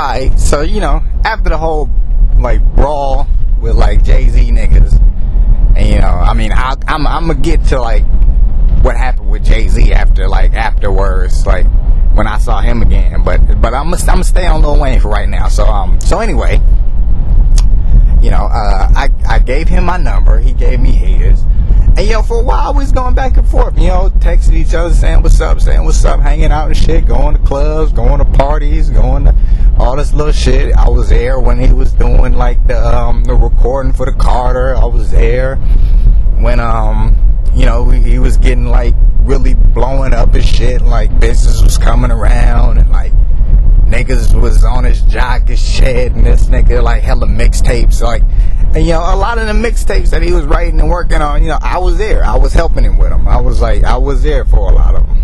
Alright, so after the whole like brawl with like Jay-Z niggas, and I'm gonna get to like what happened with Jay-Z afterwards, like when I saw him again, but I'm gonna stay on Lil Wayne for right now. So anyway, I gave him my number, he gave me his, and for a while we was going back and forth, texting each other, saying what's up, hanging out and shit, going to clubs, going to parties, going to all this little shit. I was there when he was doing like the recording for the Carter. I was there when he was getting like really blowing up and shit, and like business was coming around, and like niggas was on his jock and shit, and this nigga like hella mixtapes, like, and a lot of the mixtapes that he was writing and working on, I was there, I was helping him with them, I was there for a lot of them,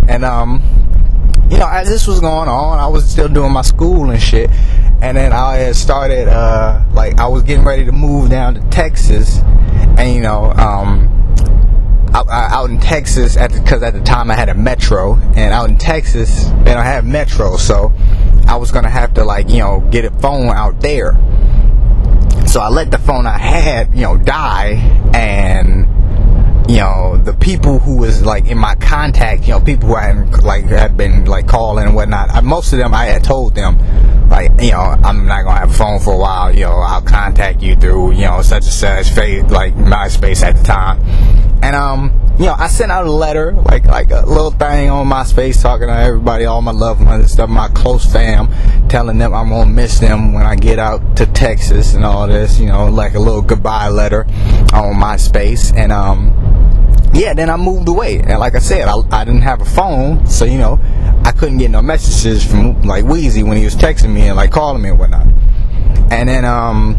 and as this was going on, I was still doing my school and shit, and then I had started I was getting ready to move down to Texas, and out in Texas, because at the time I had a Metro, and out in Texas, I had Metro, so I was gonna have to get a phone out there. So I let the phone I had, die, and the people who was like in my contact, people who had been calling and whatnot, most of them I had told them, I'm not gonna have a phone for a while, I'll contact you through, such and such, MySpace at the time. And I sent out a letter, like a little thing on MySpace, talking to everybody, all my loved ones and stuff, my close fam, telling them I'm gonna miss them when I get out to Texas and all this, like a little goodbye letter on MySpace. And then I moved away, and like I said, I didn't have a phone, so I couldn't get no messages from like Weezy when he was texting me and like calling me and whatnot. And then I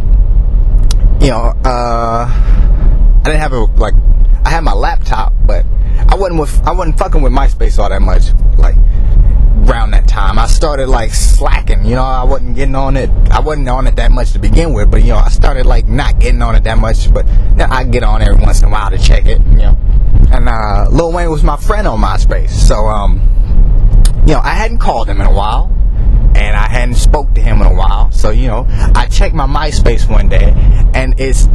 didn't have I had my laptop, but I wasn't fucking with MySpace all that much. Like around that time, I started slacking. I wasn't getting on it. I wasn't on it that much to begin with, but I started not getting on it that much. But I get on every once in a while to check it. And Lil Wayne was my friend on MySpace, so I hadn't called him in a while, and I hadn't spoke to him in a while. So I checked my MySpace one day, and it's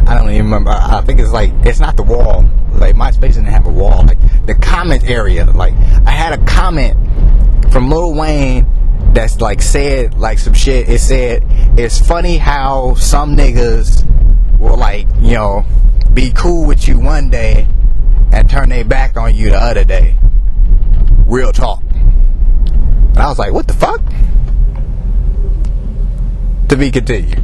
I don't even remember. I think it's not the wall. Like MySpace didn't have a wall. Like the comment area. Like I had a comment from Lil Wayne that's said some shit. It said, "It's funny how some niggas will be cool with you one day and turn their back on you the other day." Real talk. And I was like, what the fuck? To be continued.